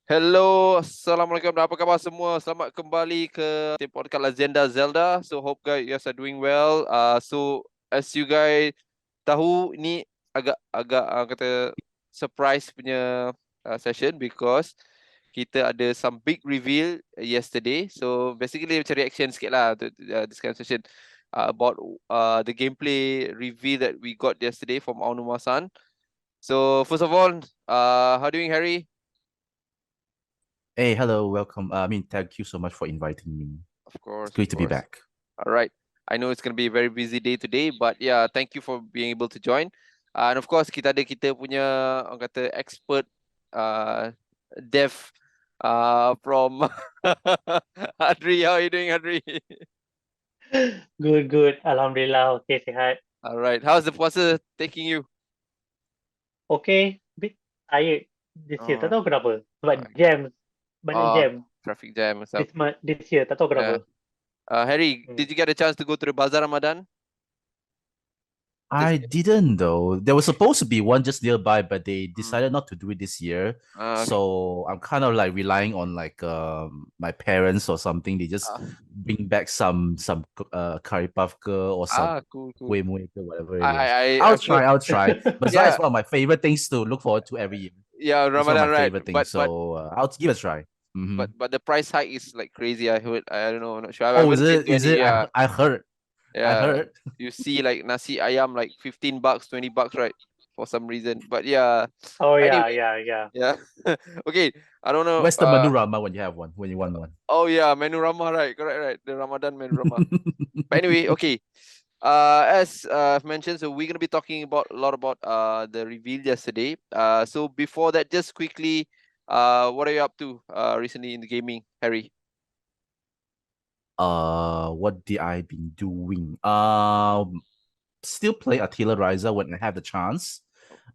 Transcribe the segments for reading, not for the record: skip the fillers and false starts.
Hello, Assalamualaikum. Apa khabar semua? Selamat kembali ke Podcast Lagenda Zelda. So hope guys you guys are doing well. So as you guys tahu, ini agak kata surprise punya session because kita ada some big reveal yesterday. So basically macam reaction sikit lah to this kind of session about the gameplay reveal that we got yesterday from Aonuma-san. So first of all, how doing Harry? Hey, hello, welcome. Thank you so much for inviting me. Of It's course, of great to be course. back. All right. I know it's going to be a very busy day today, but yeah, thank you for being able to join. And of course, kita punya orang kata expert dev from Adri. How are you doing, Adri? Good. Alhamdulillah. Okay, sihat. All right. How's the puasa taking you? Okay, bit tired this year. Tak Oh, tahu kenapa. Sebab uh, jam. Banyak oh, jam traffic jam and stuff. this year. Tak tahu Yeah. kenapa. Harry, did you get a chance to go to the Bazaar Ramadan? I didn't though. There was supposed to be one just nearby, but they Mm. decided not to do it this year. Okay. So I'm kind of like relying on like my parents or something. They just bring back some curry puff ke or some Cool. kueh muih ke, whatever it is. I'll I'll try. Bazaar is one of my favorite things to look forward to every year. Yeah, It's one of Ramadan, my right? favorite things. So I'll give it a try. But the price hike is like crazy. I heard. I don't know. I'm not sure. I Oh, haven't been to is any. it? Yeah, I heard. I yeah. heard. You see, like nasi ayam, like $15, $20, right? For some reason. But yeah. Oh Anyway, yeah. yeah. Okay. I don't know. Where's the menu rama when you have one? When you want one? Oh yeah, menu ramah, right? Correct, right. The Ramadan menu ramah. But anyway, okay. As I've mentioned, so we're gonna be talking about a lot about the reveal yesterday. So before that, just quickly, what are you up to recently in the gaming, Harry? What did I been doing? Still play Attila Riser when I have the chance.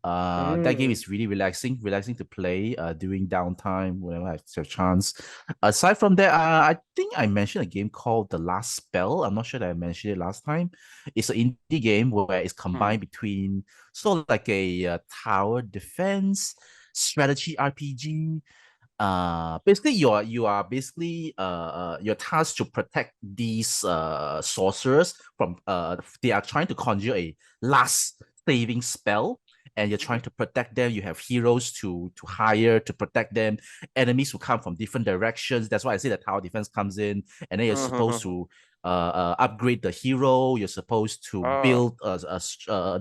That game is really relaxing to play during downtime whenever I have a chance. Aside from that, I think I mentioned a game called The Last Spell. I'm not sure that I mentioned it last time. It's an indie game where it's combined between sort of like a tower defense strategy RPG. Basically you are basically you're tasked to protect these sorcerers from they are trying to conjure a last saving spell, and you're trying to protect them. You have heroes to hire to protect them. Enemies will come from different directions. That's why I say the tower defense comes in, and then you're supposed to upgrade the hero. You're supposed to build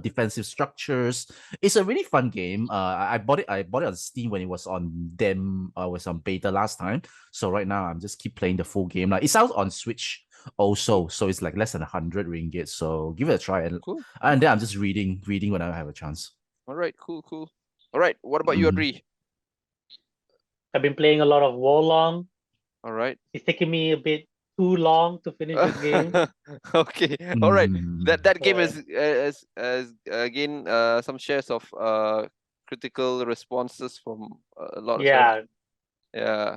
defensive structures. It's a really fun game. I bought it on Steam when it was on was on beta last time. So right now I'm just keep playing the full game. Like it's out on Switch also, so it's like less than 100 ringgit. So give it a try, and then I'm just reading when I have a chance. All right, cool. All right, what about you, Adri? I've been playing a lot of Wolong. All right. It's taking me a bit too long to finish the game. Okay, all right. That game has again some shares of critical responses from a lot of Yeah. Yeah.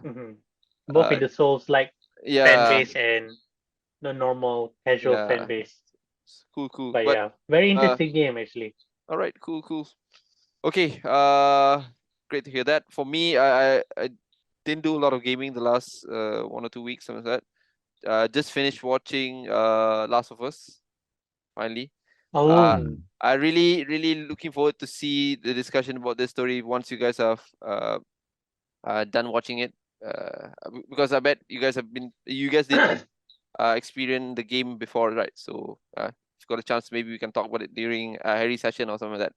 Both in the Souls like fan base and the normal casual fan base. Cool. But yeah, very interesting game actually. All right, cool. Okay, great to hear that. For me, I didn't do a lot of gaming the last 1 or 2 weeks, something like that. Just finished watching Last of Us finally. I really looking forward to see the discussion about this story once you guys have done watching it. Because I bet you guys did experience the game before, right? So if you got a chance, maybe we can talk about it during Harry's session or something like that.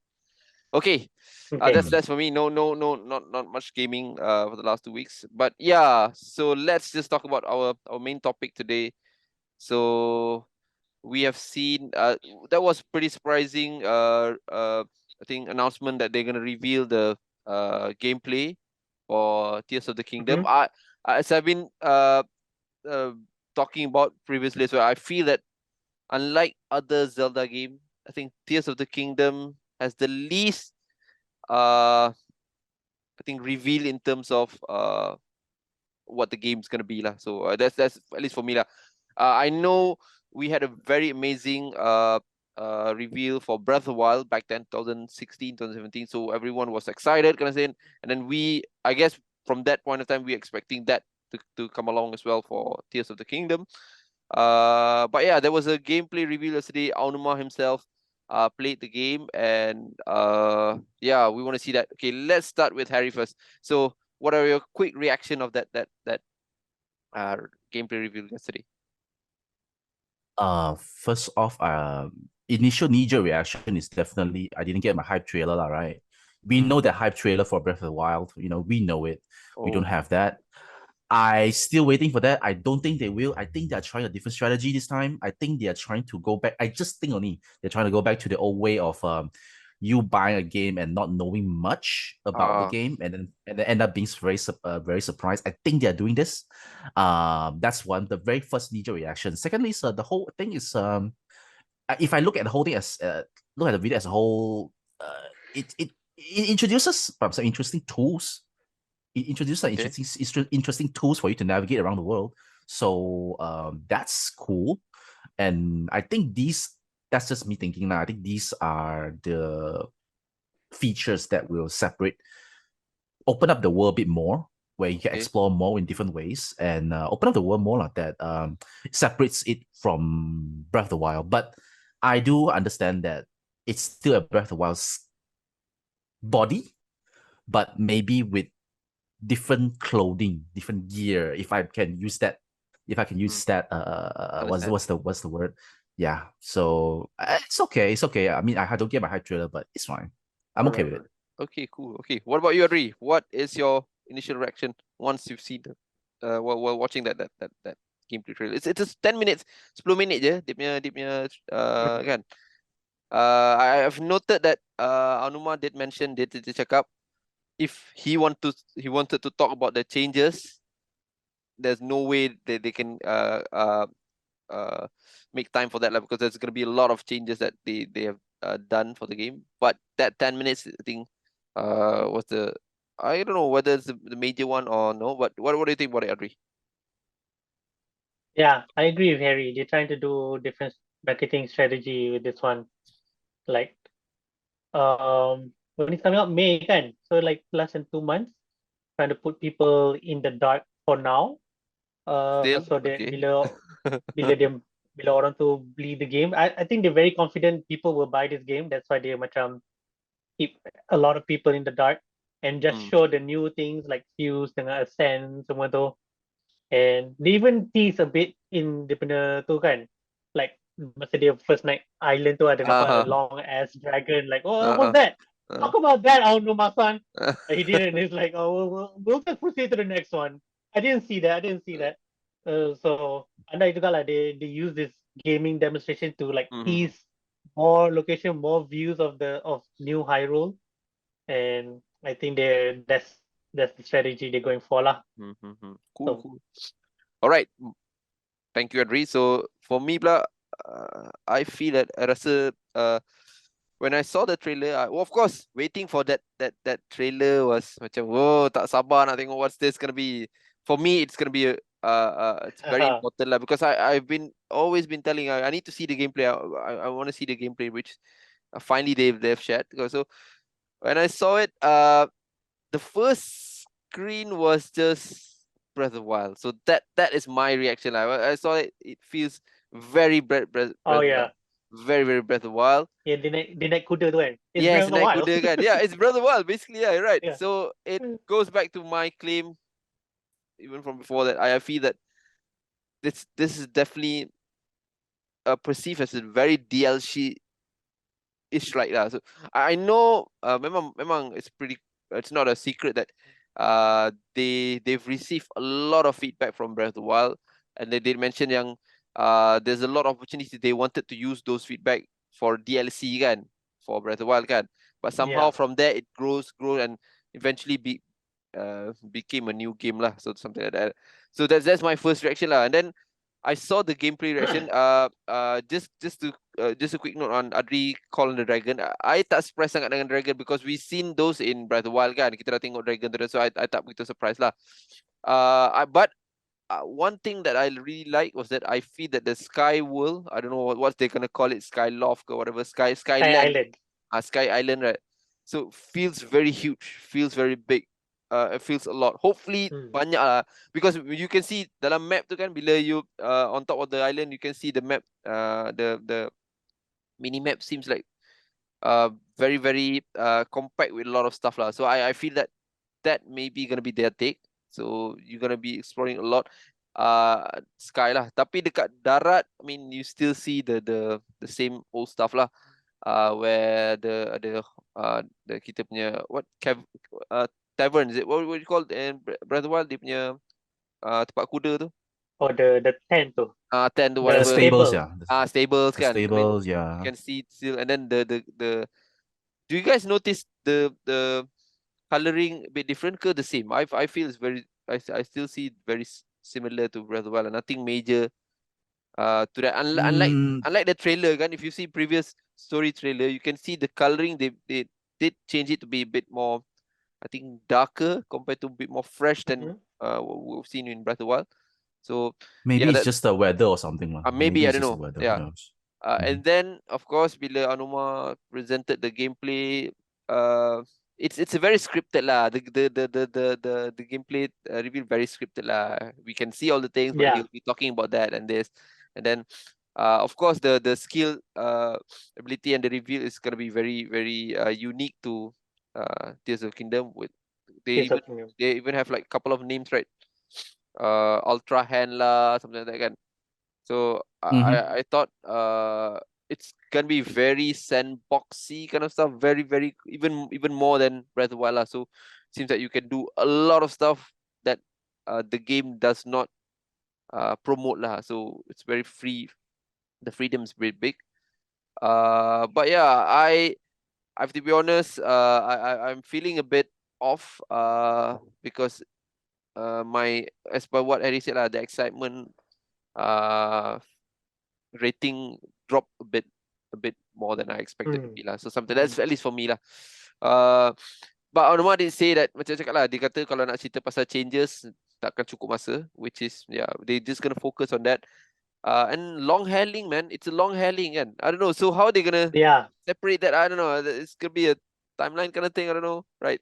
Okay. That's for me. No, not much gaming for the last 2 weeks. But yeah, so let's just talk about our main topic today. So we have seen that was pretty surprising I think announcement that they're gonna reveal the gameplay for Tears of the Kingdom. As I've been talking about previously, so I feel that unlike other Zelda game, I think Tears of the Kingdom has the least I think reveal in terms of what the game's gonna be lah. So that's at least for me lah. I know we had a very amazing reveal for Breath of the Wild back then, 2016, 2017. So everyone was excited, kind of saying, and then I guess from that point of time, we're expecting that to come along as well for Tears of the Kingdom. But yeah, there was a gameplay reveal yesterday. Aonuma himself played the game, and yeah, we want to see that. Okay, let's start with Harry first. So, what are your quick reaction of that gameplay reveal yesterday? First off, initial knee-jerk reaction is definitely I didn't get my hype trailer, right? We know that hype trailer for Breath of the Wild. We know it. We don't have that. I still waiting for that. I don't think they will. I think they're trying a different strategy this time. I think they are trying to go back. I just think only they're trying to go back to the old way of you buying a game and not knowing much about the game, and then end up being very surprised. I think they're doing this. That's one. The very first knee-jerk reaction. Secondly, the whole thing is if I look at the whole thing as look at the video as a whole, it introduces some interesting tools. It introduces interesting tools for you to navigate around the world. So that's cool. And I think that's just me thinking now. I think these are the features that will open up the world a bit more, where you can explore more in different ways, and open up the world more like that. Separates it from Breath of the Wild. But I do understand that it's still a Breath of the Wild's body, but maybe with different clothing, different gear. If I can use that, what's the word? Yeah. So it's okay. It's okay. I mean, I don't get my hype trailer, but it's fine. I'm okay with it. Okay, cool. Okay, what about you, Adri? What is your initial reaction once you've seen while watching that gameplay trailer? It's just 10 minutes, 10 minit je dia punya kan. I've noted that Aonuma did mention dia cakap if he wanted to talk about the changes, there's no way that they can make time for that, because there's going to be a lot of changes that they have done for the game. But that 10 minutes, I think, was I don't know whether it's the major one or no. But what do you think about it, Adri? Yeah, I agree with Harry. They're trying to do different marketing strategy with this one. Like, when it's coming out May, kan? So like less than 2 months, trying to put people in the dark for now. Still? So that Okay. bila orang tu beli the game, I think they're very confident people will buy this game. That's why they macam keep a lot of people in the dark and just show the new things like Fuse dengan Ascend semua tu. And they even tease a bit in the punya tu kan, like masa dia first night island tu ada nampak a long ass dragon, like what's that? Talk about that, Aonuma-san. He didn't. He's like, we'll just proceed to the next one. I didn't see that. So anda itu lah they use this gaming demonstration to like tease more location, more views of New Hyrule, and I think that's the strategy they're going for lah. Cool. All right. Thank you, Adri. So for me pula, I feel that I rasa when I saw the trailer, of course, waiting for that trailer was macam, tak sabar nak tengok what's this gonna be. For me, it's gonna be it's very important lah, because I've always been telling I need to see the gameplay. I want to see the gameplay, which finally they've shared. So when I saw it, the first screen was just Breath of the Wild. So that is my reaction. I saw it. It feels very Breath of the Wild. Very, very Breath of the Wild. Yeah, the naik kuda tu kan. It's naik kuda kan. Yeah, it's Breath of the Wild, basically. Yeah, right. Yeah. So it goes back to my claim, even from before, that I feel that this is definitely perceived as a very DLC-ish like that. So I know, memang it's not a secret that they've received a lot of feedback from Breath of the Wild, and they did mention yang there's a lot of opportunities they wanted to use those feedback for DLC kan, for Breath of the Wild kan, but somehow from there it grows and eventually became a new game lah, so something like that. So that's my first reaction lah. And then I saw the gameplay reaction. Just a quick note on Adri calling the dragon. I tak surprise sangat dengan dragon, because we seen those in Breath of the Wild kan. Kita dah tengok dragon tu, so I tak begitu surprise lah. But one thing that I really like was that I feel that the Sky World, I don't know what they're gonna call it, Sky Loft or whatever, Sky Island. Sky Island, right? So feels very huge, feels very big. it feels a lot. Hopefully banyak lah, because you can see dalam map tu kan, bila you on top of the island, you can see the map, the mini map seems like very very compact with a lot of stuff lah. So I feel that maybe gonna be their take. So you're gonna be exploring a lot sky lah. Tapi dekat darat, I mean, you still see the same old stuff lah. Where the kita punya tavern, is it what you call, and Breath of the Wild dia punya tempat kuda tu, or the tent tu. tent tu, The whatever. stables, stable. yeah. Stables The kan. stables, I mean, yeah. you can see still, and then the do you guys notice the coloring a bit different ke the same? I feel it's very, I still see it very similar to Breath of the Wild, nothing major to that. Unlike the trailer kan, if you see previous story trailer, you can see the coloring, they did change it to be a bit more, I think, darker compared to a bit more fresh than what we've seen in Breath of the Wild. So maybe yeah, it's just the weather or something. Maybe I it's don't just know. The weather, Yeah. who knows? And then of course bila Anuma presented the gameplay, it's a very scripted lah. The gameplay reveal very scripted lah. We can see all the things, but he'll be talking about that and this, and then of course the skill ability and the reveal is gonna be very very unique to Tears of Kingdom. With they even have like a couple of names, right? Ultra Hand lah, something like that kan. So I thought it's gonna be very sandboxy kind of stuff, very very even more than Breath of the Wild lah. So seems that you can do a lot of stuff that the game does not promote lah. So it's very free. The freedom is very big. But yeah, I have to be honest. I'm feeling a bit off. Because as per what Adri said lah, the excitement rating dropped a bit more than I expected to be lah. So something that's at least for me lah. But Anuma did say that, macam cakap lah, dia kata kalau nak cerita pasal changes takkan cukup masa, which is they just gonna focus on that. And long hailing, man, it's a long hailing kan. I don't know. So how are they gonna separate that? I don't know. It's gonna be a timeline kind of thing. I don't know. Right?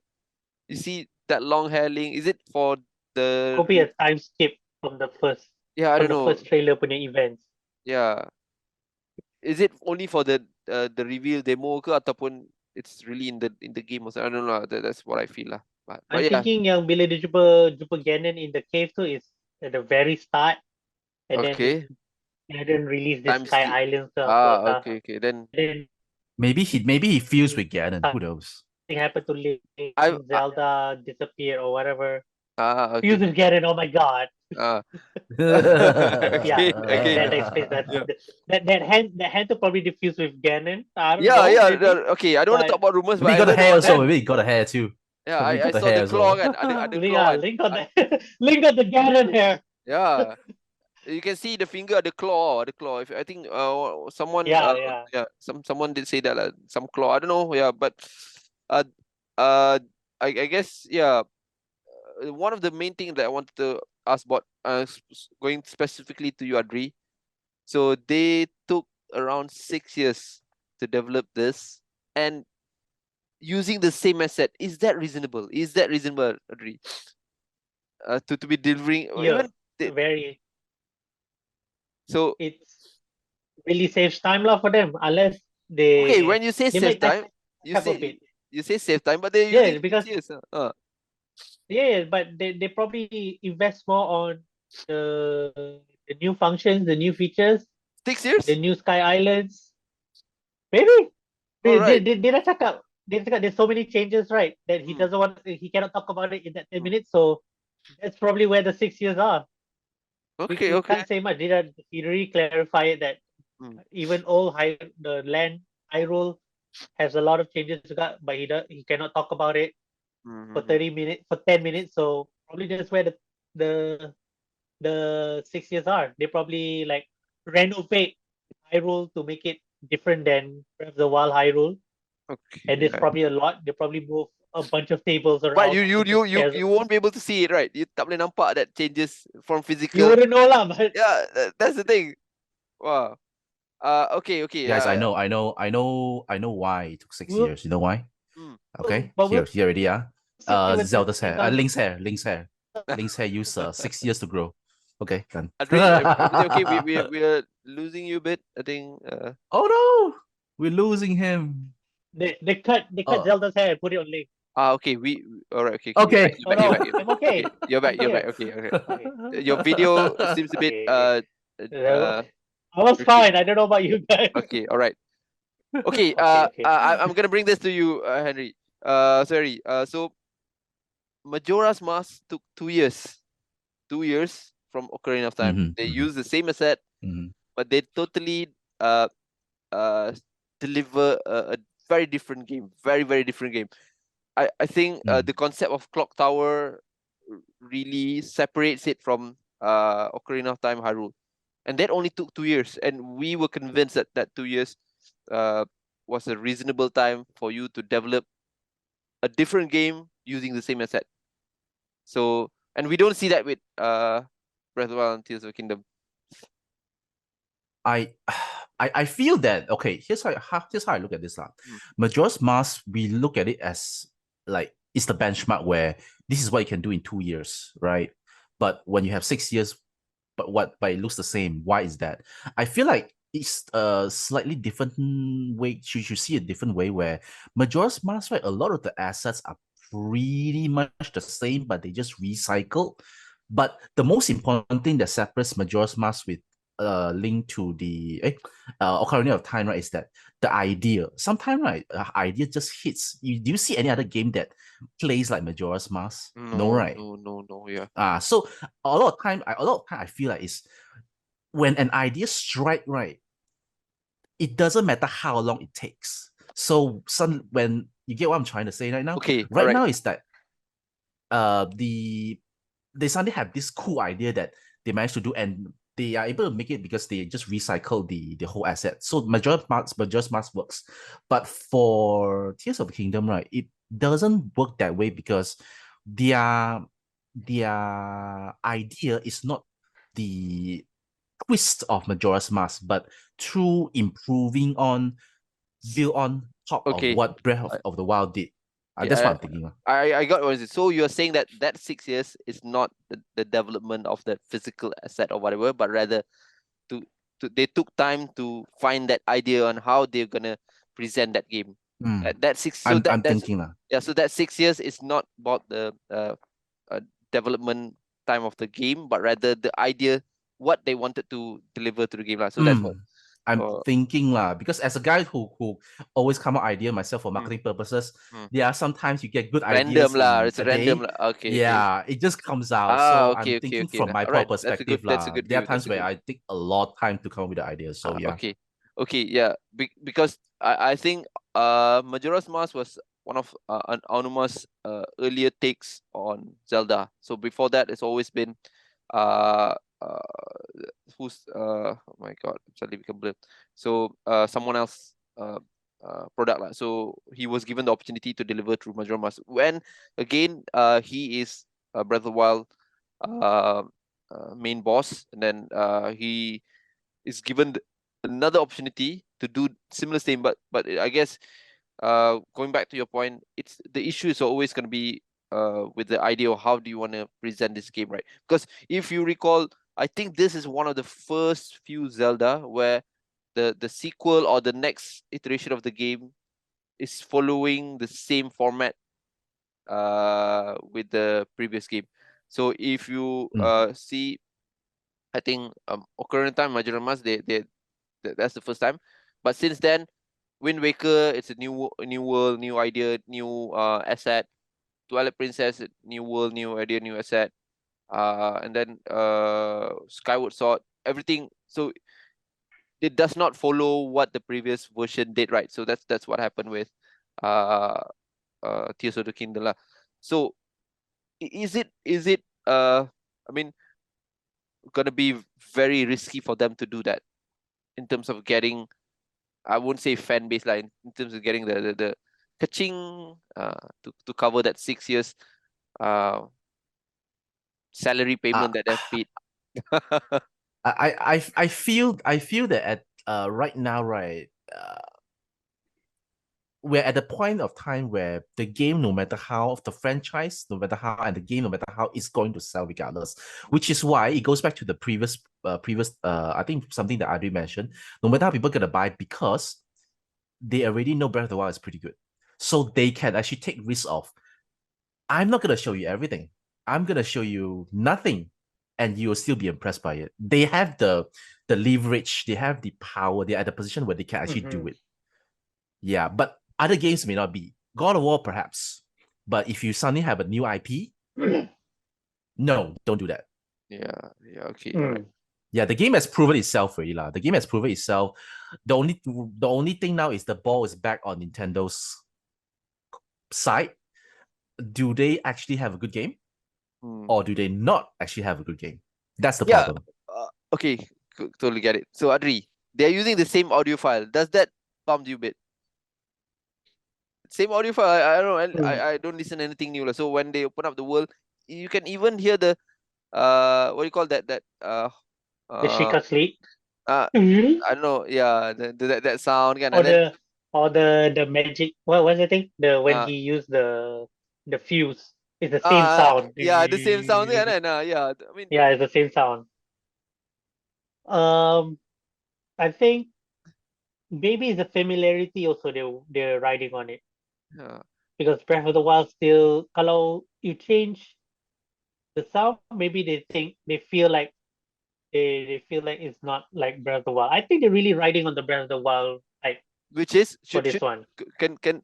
You see that long hailing? Is it for the? Could be a time skip from the first. I don't know. First trailer punya events. Yeah. Is it only for the reveal demo ke, ataupun it's really in the game or something? I don't know. That's what I feel lah. But I'm thinking yang bila dia jumpa Ganon in the cave too is at the very start, and then Ganon release this Sky Island ke apa. Okay. Then maybe he feels with Ganon. Who knows? Something happened to Zelda disappear or whatever. Okay. Fuse with Ganon. Oh my god. Okay. That explains that. That hand to probably diffuse with Ganon. I don't know. Maybe. Okay, I don't want to talk about rumors, but he got the hair also. Maybe he got the hair too. Yeah, I saw the claw kan. Ada claw. Link got the Ganon hair. Yeah. You can see the finger, the claw. If I think someone someone did say that some claw. I don't know. Yeah, but I guess one of the main things that I wanted to ask about, going specifically to you, Adri. So they took around 6 years to develop this, and using the same asset. Is that reasonable? Adri? To be delivering? Very. So it's really saves time for them, unless they. Okay, when you say save time, you say save time, but they because years. But they probably invest more on the new functions, the new features. 6 years? The new Sky Islands. Maybe. They dah cakap there's so many changes, right? That he he cannot talk about it in that 10 minutes. So that's probably where the 6 years are. Okay. Can't say much. He really clarified that even the land Hyrule has a lot of changes, but he cannot talk about it for 10 minutes. So probably that's where the 6 years are. They probably like renovate Hyrule to make it different than the Wild Hyrule. Okay. And there's probably a lot. They probably move a bunch of tables around. But you won't be able to see it, right? You tak boleh nampak that changes from physical. You wouldn't know lah, but yeah, that's the thing. Wow. Okay. Guys, I know why it took 6 years. You know why? Okay, but here already. Zelda's hair. Tentang. Link's hair use 6 years to grow. Okay, done. Adri, everything okay? We're losing you a bit. I think. Oh no, we're losing him. They cut Oh. Zelda's hair and put it on Link. Okay. All right. Okay. Okay. You're back. I'm okay. You're back. I'm You're here. back. Okay. Okay. Your video seems a bit Okay. uh I was okay. fine. I don't know about you guys. Okay. All right. Okay. Okay. I'm gonna bring this to you, Henry. Sorry. So Majora's Mask took 2 years. 2 years from Ocarina of Time. They use the same asset, but they totally deliver a very different game. Very, very different game. I think the concept of Clock Tower really separates it from Ocarina of Time Hyrule. And that only took 2 years. And we were convinced that 2 years was a reasonable time for you to develop a different game using the same asset. So, and we don't see that with Breath of the Wild and Tears of the Kingdom. I feel that, okay, here's how I look at this. Majora's Mask, we look at it as like it's the benchmark where this is what you can do in 2 years, right? But when you have 6 years, but it looks the same. Why is that? I feel like it's a slightly different way. You should see a different way where Majora's Mask, right? A lot of the assets are pretty much the same, but they just recycle. But the most important thing that separates Majora's Mask with link to the Ocarina of Time, right, is that the idea. Sometimes, right, idea just hits. Do you see any other game that plays like Majora's Mask? No, right? No, yeah. So a lot of time, I feel like is when an idea strike right, it doesn't matter how long it takes. So when you get what I'm trying to say right now, Okay, right now is that they suddenly have this cool idea that they managed to do, and they are able to make it because they just recycle the whole asset. So Majora's Mask works. But for Tears of the Kingdom, right, it doesn't work that way because their idea is not the twist of Majora's Mask, but through improving on, build on top of what Breath of the Wild did. That's what I'm thinking. I got what it is. So you're saying that 6 years is not the development of the physical asset or whatever, but rather they took time to find that idea on how they're gonna present that game. That 6. So I'm thinking So that 6 years is not about the development time of the game, but rather the idea what they wanted to deliver to the game. So that's what I'm thinking because as a guy who always come up idea myself for marketing purposes, there are sometimes you get good ideas. It's random. Okay. Yeah, it just comes out. So I'm thinking from my perspective. That's a good there view. are times where I take a lot of time to come up with the ideas. So yeah. Okay. Yeah. Because I think Majora's Mask was one of Aonuma's earlier takes on Zelda. So before that, it's always been who's oh my god, suddenly become blur. So someone else product. So he was given the opportunity to deliver through Majora's Mask. When again he is Breath of the Wild main boss, and then he is given another opportunity to do similar thing, but I guess going back to your point, it's the issue is always going to be with the idea of how do you want to present this game, right? Because if you recall, I think this is one of the first few Zelda where the sequel or the next iteration of the game is following the same format with the previous game. So if you see, I think Ocarina of Time, Majora's Mask, that's the first time. But since then, Wind Waker, it's a new world, new idea, new asset. Twilight Princess, new world, new idea, new asset. And then Skyward Sword, everything. So it does not follow what the previous version did, right? So that's what happened with Tears of the Kingdom. So is it I mean, gonna be very risky for them to do that in terms of getting, I won't say fan base line, in terms of getting the catching to cover that 6 years salary payment that they've paid. I feel that at right now, right, we're at the point of time where the game, no matter how the franchise, no matter how, and the game, no matter how, is going to sell regardless. Which is why it goes back to the previous, I think something that Adri mentioned. No matter how people gonna buy, because they already know Breath of the Wild is pretty good, so they can actually take risks of. I'm not gonna show you everything. I'm gonna show you nothing, and you will still be impressed by it. They have the leverage, they have the power, they're at the position where they can actually do it. Yeah, but other games may not be. God of War, perhaps. But if you suddenly have a new IP, no, don't do that. Yeah, okay. Alright. Yeah, the game has proven itself already. The game has proven itself. The only thing now is the ball is back on Nintendo's side. Do they actually have a good game? Or do they not actually have a good game? That's the problem. Okay, totally get it. So Adri, they're using the same audio file. Does that bump you a bit? Same audio file. I don't know. I don't listen to anything new. So when they open up the world, you can even hear the what do you call that? The Shika sleep. I don't know. Yeah, that sound kind of. Or the magic. What was the thing? When he used the fuse. It's the same sound. Yeah, the same sound. Yeah, yeah. I mean, yeah, it's the same sound. I think maybe it's the familiarity also they're riding on it. Because Breath of the Wild still, kalau you change the sound, maybe they feel like it's not like Breath of the Wild. I think they're really riding on the Breath of the Wild type. Which is for this one. Can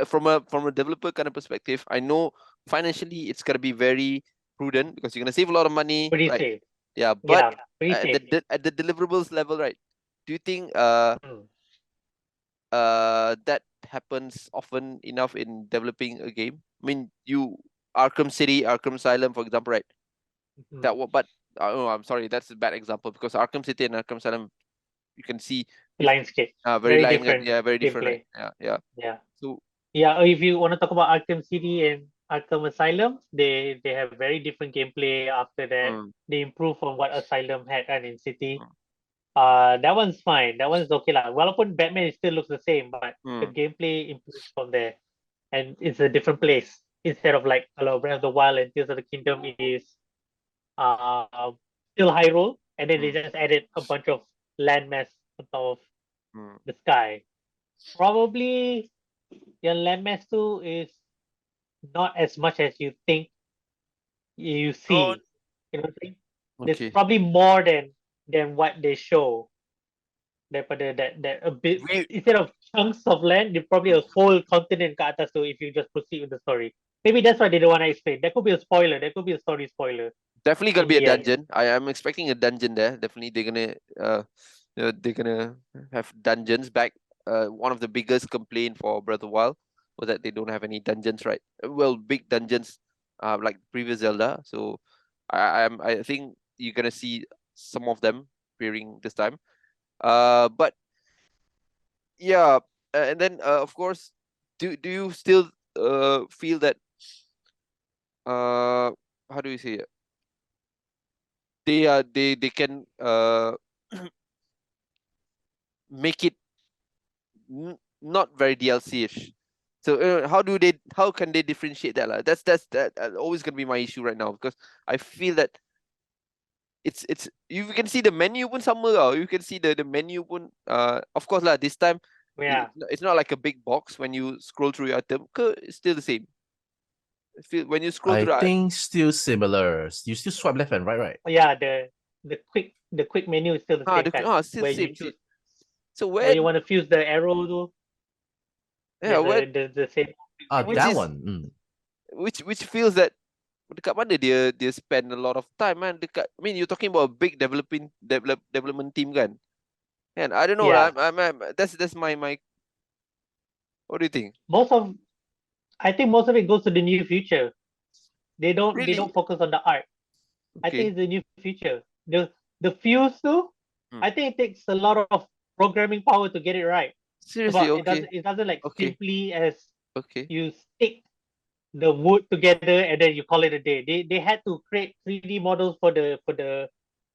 from a developer kind of perspective, I know financially it's gonna be very prudent because you're gonna save a lot of money. Pretty right? safe. Yeah, but at the deliverables level, right? Do you think that happens often enough in developing a game? I mean, Arkham City, Arkham Asylum, for example, right? But I'm sorry, that's a bad example because Arkham City and Arkham Asylum, you can see landscape. very different. Yeah, very different. Right? Yeah. So if you want to talk about Arkham City and Arkham Asylum, they have very different gameplay after that. They improve on what Asylum had and in City. That one's fine. That one's okay lah. Walaupun Batman still looks the same, but the gameplay improves from there, and it's a different place instead of like Breath of the Wild and Tears of the Kingdom is still Hyrule, and then they just added a bunch of landmass on top of the sky. Probably your landmass too is not as much as you think you see. You know what I'm saying? There's probably more than what they show. That a bit instead of chunks of land, there's probably a whole continent ke atas tu if you just proceed with the story. Maybe that's why they don't want to explain. That could be a spoiler. That could be a story spoiler. Definitely gonna be a dungeon. I'm expecting a dungeon there. Definitely they're gonna have dungeons back. One of the biggest complaint for Breath of the Wild was that they don't have any dungeons, right? Well, big dungeons, like previous Zelda. So I think you're gonna see some of them appearing this time. But yeah, and then of course, do you still feel that how do you say it? They can make it not very DLC-ish. So how can they differentiate that? That's always gonna be my issue right now because I feel that it's you can see the menu pun sama tau. You can see the menu pun of course lah this time it's not like a big box when you scroll through your item. It's still the same. When you scroll through, I think still similar. You still swipe left and right. Yeah, the quick menu is still the same. Still the same. So where you want to fuse the arrow to? Yeah, the same. That one. Which feels that dekat mana dia spend a lot of time man dekat. I mean, you're talking about a big development team kan? And I don't know. That's my. What do you think? I think most of it goes to the new future. They don't focus on the art. I think it's the new future. The fuse too. I think it takes a lot of programming power to get it right. Seriously, it doesn't like simply as you stick the wood together and then you call it a day. They had to create 3D models for the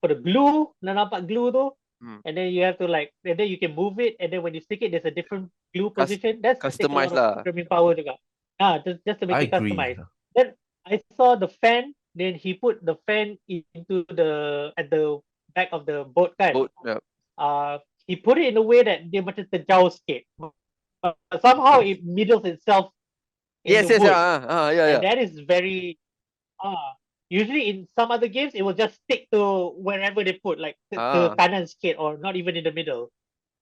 glue. Nak nampak glue tu. and then you have to and then you can move it, and then when you stick it, there's a different glue position. That takes a lot Customize of lah. programming power juga. Just to make I it agree. customized. Then I saw the fan. Then he put the fan into at the back of the boat kan. Boat. Yeah. He put it in a way that dia macam terjauh sikit. But somehow it middles itself in Yes, the yes, wood. yeah, yeah, And yeah. that is very usually in some other games it will just stick to wherever they put, like to kanan sikit or not even in the middle.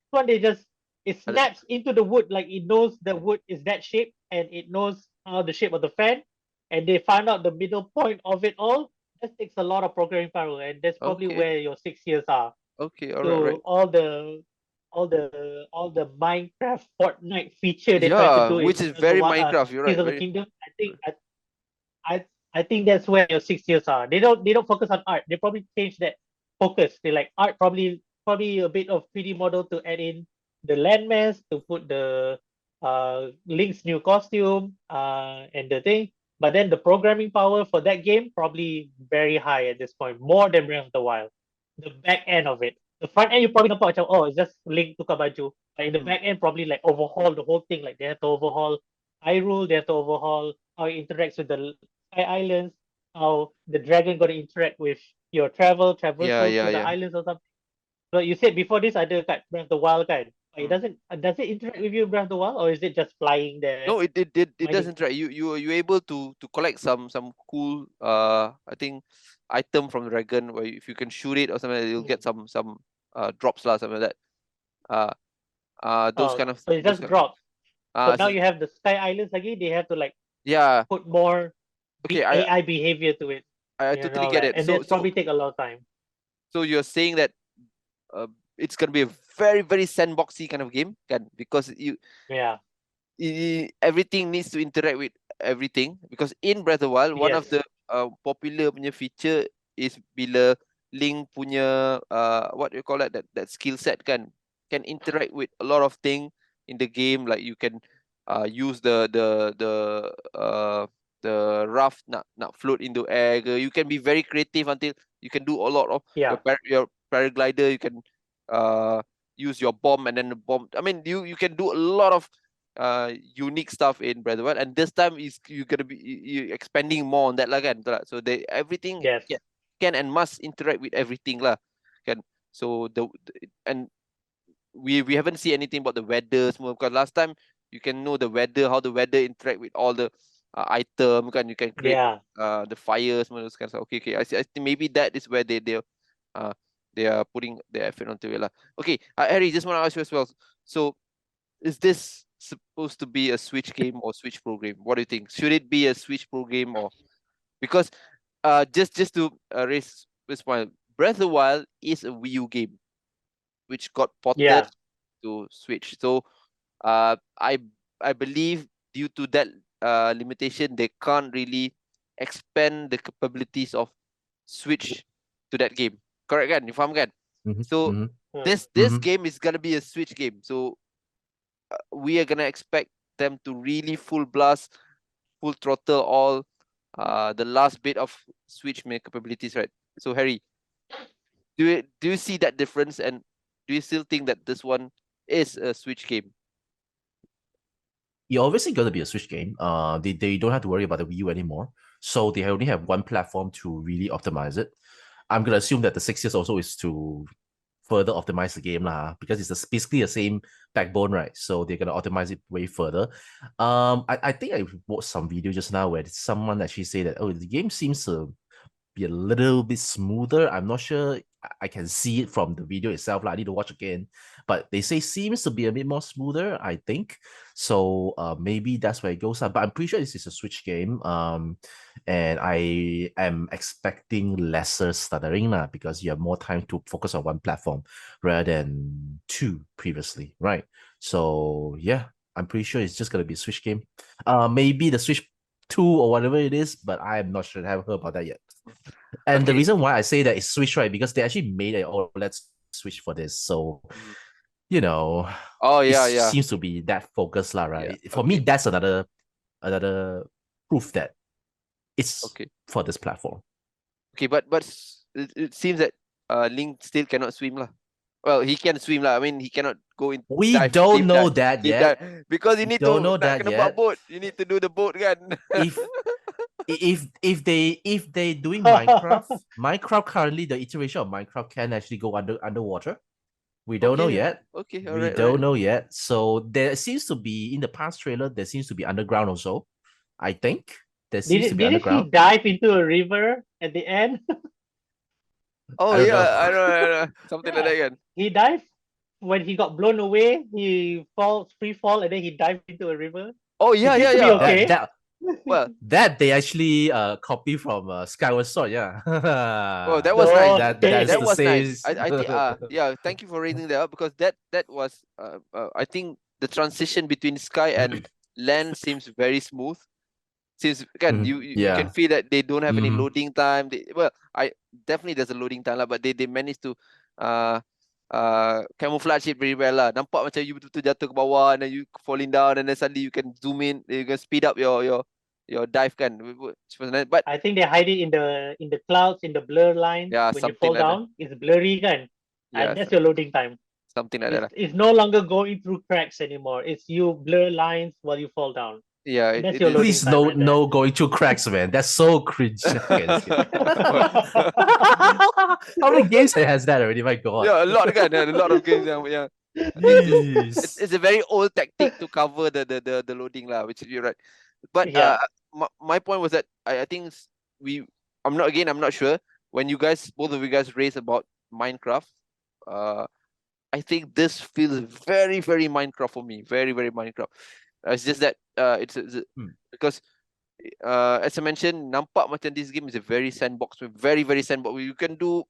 This one it snaps into the wood, like it knows the wood is that shape and it knows how the shape of the fan, and they found out the middle point of it all. That takes a lot of programming power, and that's probably Okay. where your 6 years are. Okay, all So right, right. all the Minecraft Fortnite feature they try to Yeah, do which in is very Minecraft. You're right. Tears of the Very. Kingdom. I think that's where your 6 years are. They don't focus on art. They probably change that focus. They like art, probably a bit of 3D model to add in the landmass, to put the Link's new costume and the thing. But then the programming power for that game probably very high at this point, more than Breath of the Wild. The back end of it. The front end you probably nampak macam, oh, it's just Link tukar baju. Like in the back end, probably like overhaul the whole thing. Like they have to overhaul Hyrule, they have to overhaul how it interacts with the Sky Islands, how the dragon going to interact with your traversal through the islands or something. So you said before this ada kat Breath of the Wild kan? It does it interact with you in Breath of the Wild, or is it just flying there? No, it doesn't try. You able to collect some cool I think item from the dragon, where if you can shoot it or something, you'll get some drops lah, something like that. Those kind of. So it just drops. So now so- you have the Sky Islands again. They have to like yeah. put more Okay, AI behavior to it. I and totally all get that. it. And So that's probably take a lot of time. so you're saying that it's gonna be a very very sandboxy kind of game, kan? Because Yeah. everything needs to interact with everything, because in Breath of the Wild, one of Yes. the popular punya feature is bila Link punya what do you call that skill set can interact with a lot of things in the game. Like you can use the raft nak float into air ke. You can be very creative until you can do a lot of your paraglider. You can use your bomb, and then the bomb. I mean, you can do a lot of unique stuff in Breath of the Wild, and this time you're gonna be you expanding more on that lah kan. So everything can and must interact with everything lah kan. So and we haven't seen anything about the weather semua, because last time you can know the weather, how the weather interact with all the item kan. You can create the fire semua, those kind of stuff. Okay, I think maybe that is where they are putting their effort onto it lah. Okay, Harry, just want to ask you as well. So is this supposed to be a Switch game or Switch Pro game? What do you think? Should it be a Switch Pro game, or because just to raise this point, Breath of the Wild is a Wii U game which got ported to Switch. So I believe due to that limitation, they can't really expand the capabilities of Switch to that game. Correct kan? You faham kan? So this game is gonna be a Switch game. So we are gonna expect them to really full blast, full throttle all the last bit of Switch capabilities, right? So Harry, do you see that difference, and do you still think that this one is a Switch game? You're obviously going to be a Switch game. They don't have to worry about the Wii U anymore, so they only have one platform to really optimize it. I'm gonna assume that the 6 years also is to further optimize the game lah, because it's basically the same backbone, right? So they're gonna optimize it way further. I think I watched some video just now where someone actually say that, oh, the game seems to be a little bit smoother. I'm not sure I can see it from the video itself. I need to watch again, but they say seems to be a bit more smoother, I think. So maybe that's where it goes on. But I'm pretty sure this is a Switch game. And I am expecting lesser stuttering because you have more time to focus on one platform rather than two previously, right? So yeah, I'm pretty sure it's just gonna be a Switch game. Maybe the Switch 2 or whatever it is, but I'm not sure. I haven't heard about that yet. And the reason why I say that is Switch, right? Because they actually made an OLED Switch for this. So, you know, it seems to be that focus, right? For me, that's another proof that it's for this platform. Okay, but it seems that Link still cannot swim lah. Well, he can swim lah. I mean, he cannot go in. We dive, don't deep know dive, that deep yet. dive. Because you We need don't to know nak that kena buat yet. boat. You need to do the boat kan. If they doing Minecraft currently the iteration of Minecraft can actually go underwater. We don't know yet. Okay, We alright. don't know yet. So there seems to be in the past trailer. There seems to be underground also. I think there seems to be Did he underground. dive into a river at the end? Oh I don't know. yeah, I know. Something like that kan. He dived when he got blown away. He free fall, and then he dived into a river. Oh It yeah, seems yeah, to be yeah. okay. Well, That they actually copy from Skyward Sword, yeah. oh, that was nice. Okay. That's That the was same. nice. I think yeah. Thank you for raising that up because that was I think the transition between sky and land seems very smooth. Since again you can Yeah. feel that they don't have any Mhm. loading time. Well, I definitely there's a loading time lah, but they managed to uh camouflage it very well lah. Nampak macam you betul-betul jatuh ke bawah and then you falling down and then suddenly you can zoom in, you can speed up your dive kan. But I think they hide it in the clouds, in the blur lines. yeah, When you something fall like that. down, it's blurry, kan? Yeah, And that's your loading time. something like that lah. It's no longer going through cracks anymore. It's you blur lines while you fall down. Yeah, That's it your is. loading Please time right there. no going through cracks, man. That's so cringe. How many games has that already? My God. Yeah, a lot kan. A lot of games yang Jeez. it's a very old tactic to cover the loading lah, which you're right. But Yeah. my point was that I think I'm not sure when both of you guys raised about Minecraft. I think this feels very very Minecraft for me, very very Minecraft. It's just that it's because as I mentioned, nampak macam this game is a very sandbox, very very sandbox. You can do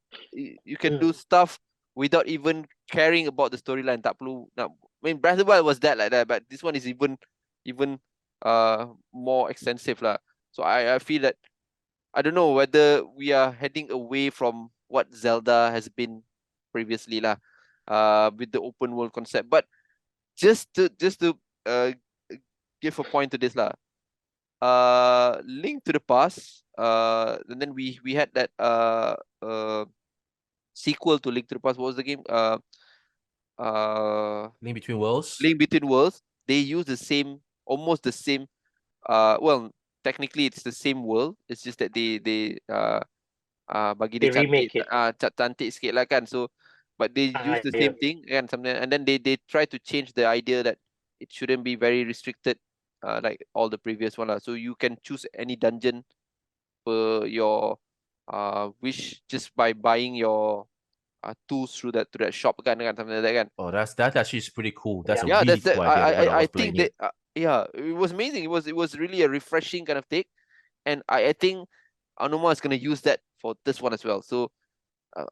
stuff without even caring about the storyline. Tak perlu nak. I mean, Breath of the Wild was that like that, but this one is even more extensive lah. So I feel that I don't know whether we are heading away from what Zelda has been previously lah, with the open world concept. But just to give a point to this lah. Link to the Past, and then we had that sequel to Link to the Past. What was the game? Link Between Worlds. Link Between Worlds. They use almost the same. Well, technically it's the same world. It's just that they bagi dia They remake cantik sikit lah kan. So, but they use the same thing kan, something, and then they try to change the idea that it shouldn't be very restricted, like all the previous one lah. So you can choose any dungeon per your wish just by buying your tools through that shop kan, something like that kan. Oh, that actually is pretty cool. That's a Yeah, really that's cool idea. I think that yeah, it was amazing. It was really a refreshing kind of take, and I think Anuma is gonna use that for this one as well. So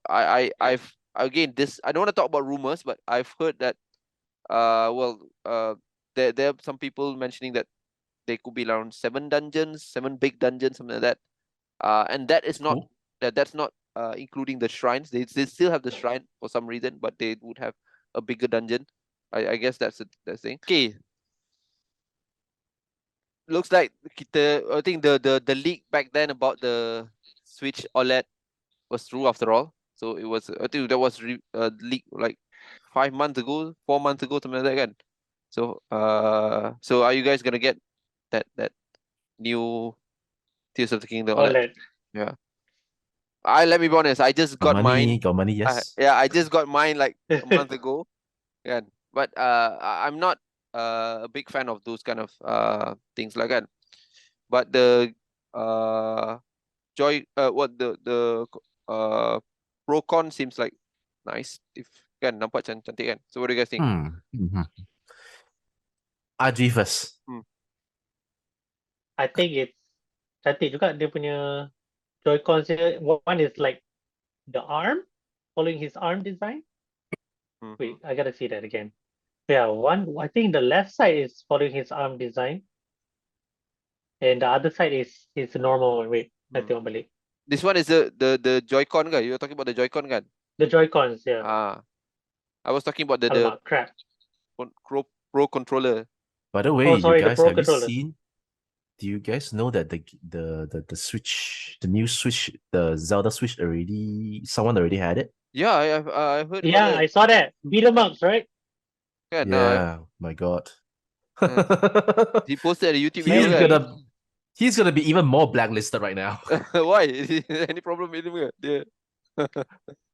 I've again this I don't want to talk about rumors, but I've heard that there are some people mentioning that there could be around 7 big dungeons, something like that. And that is not that's not including the shrines. They still have the shrine for some reason, but they would have a bigger dungeon. I guess that's the thing. Okay. Looks like I think the leak back then about the Switch OLED was true after all. So it was, I think that was leaked like 5 months ago, 4 months ago, something like that again. So so are you guys gonna get that new Tears of the Kingdom OLED? Yeah. Let me be honest, I just got mine. Got money, yes. I just got mine like a month ago. Yeah. But I'm not a big fan of those kind of things like that. But the Procon seems like nice. If kan nampak cantik kan. So what do you guys think? Adri first. I think it's cantik juga dia punya Joy-Cons. One is like the arm, following his arm design. Wait, I gotta see that again. Yeah, I think the left side is following his arm design, and the other side is his normal one. Wait, I tengok balik. This one is the Joy-Con kan? You're talking about the Joy-Con kan? The Joy-Cons, yeah. I was talking about the crap. Pro controller. By the way, sorry, you guys the Pro have controller. you seen? Do you guys know that the Switch, the new Switch, the Zelda Switch someone already had it? Yeah, I've heard about Yeah, that. I saw that. Beat 'em ups, right? Yeah, no, Yeah, my God. uh, he posted a YouTube video, he's Very. kan? gonna he's gonna be even more blacklisted right now. Why? Any problem with him? Yeah.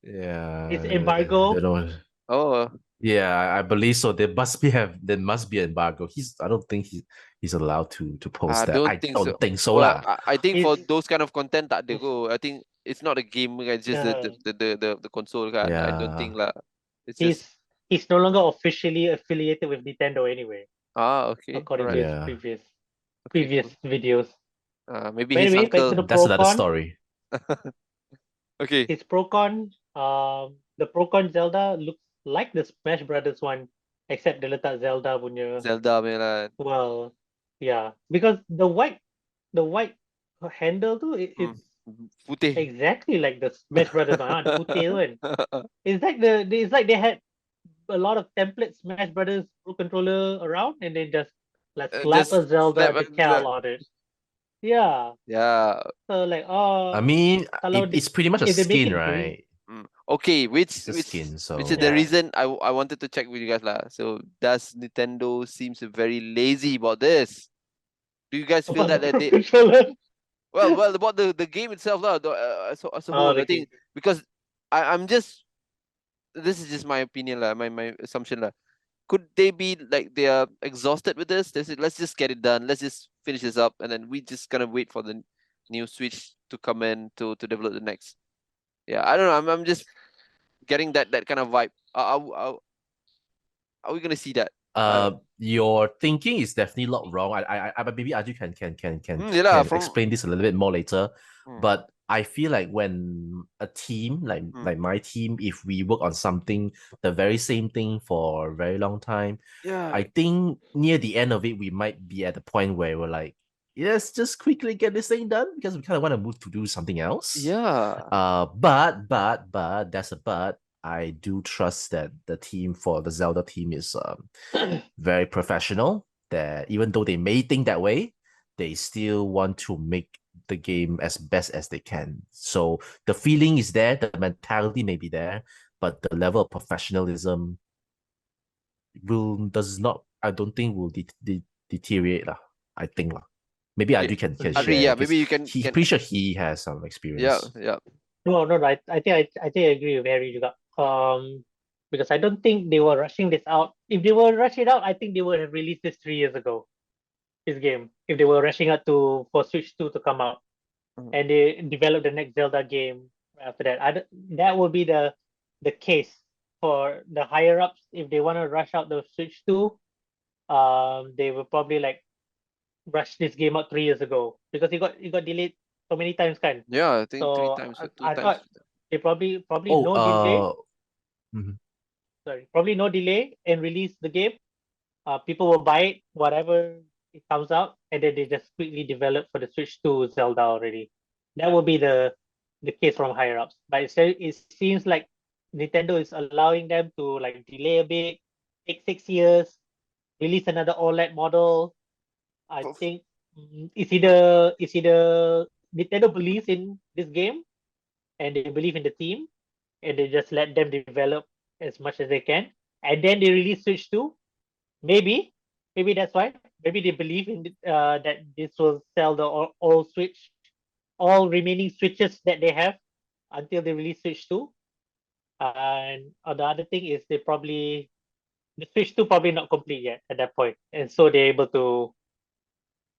Yeah, It's I embargo. don't know. Oh, Yeah, I believe so. There must be an embargo. I don't think he's allowed to I post that. don't I think so. don't think so Well, lah. I think for He's those kind of content tak ada go. I think it's not a game, it's just uh, the console kan. I don't think Yeah. lah. It's just he's no longer officially affiliated with Nintendo anyway, okay, according to alright, his Yeah. okay, previous cool. videos. Maybe But his anyway, back to uncle. the That's another ProCon. story. Okay, His ProCon, the ProCon Zelda looks like the Smash Brothers one, except dia letak Zelda punya. Zelda punya lah. Well, yeah, because the white handle too, Hmm. it's Putih. exactly like the Smash Brothers one. Putih tu kan. It's like they had a lot of template Smash Brothers Pro controller around, and they just like slap Just a Zelda slap decal on it. Yeah. yeah. So like, I mean, kalau it's pretty much a if they make skin, it green, right? Okay, It's a skin, which is so the Yeah. reason I wanted to check with you guys lah. So does Nintendo seems very lazy about this? Do you guys feel about that the they controller. well about the game itself lah, as a whole? The I think game. because I'm just this is just my opinion lah, my assumption lah. Could they be like they are exhausted with this? They said, let's just get it done. Let's just finish this up, and then we just gonna wait for the new Switch to come in to develop the next. Yeah, I don't know. I'm just getting that kind of vibe. Are we gonna see that? your thinking is definitely not wrong. I maybe Adri Yeah lah, can explain this a little bit more later. Hmm. But I feel like when a team like my team, if we work on something, the very same thing for a very long time, Yeah, I think near the end of it, we might be at the point where we're like, let's just quickly get this thing done because we kind of want to move to do something else. yeah. But that's a but. I do trust that the team for the Zelda team is very professional. That even though they may think that way, they still want to make the game as best as they can. So the feeling is there, the mentality may be there, but the level of professionalism I don't think will deteriorate lah. I think lah. Maybe Okay. Adri can Adri, share. yeah, 'cause maybe you can. Pretty sure he has some experience. Yeah. No, I think I agree with Harry juga. Because I don't think they were rushing this out. If they were rushing it out, I think they would have released this 3 years ago. This game, if they were rushing out for Switch 2 to come out, Mhm. and they developed the next Zelda game after that, that would be the case for the higher ups. If they want to rush out the Switch 2, they will probably like rush this game out 3 years ago because it got delayed so many times, kan? Yeah, I think So 3 times, I 2 times. thought they probably Oh, no delay. mhm. Sorry, probably no delay and release the game. People will buy it, whatever it comes out, and then they just quickly develop for the Switch 2 Zelda already. That will be the case from higher ups. But it seems like Nintendo is allowing them to like delay a bit, take 6 years, release another OLED model. I For- think it's either Nintendo believes in this game and they believe in the team and they just let them develop as much as they can, and then they release Switch 2. Maybe that's why. Maybe they believe in that this will sell the all remaining Switches that they have until they release Switch 2. And the other thing is the Switch 2 probably not complete yet at that point, and so they're able to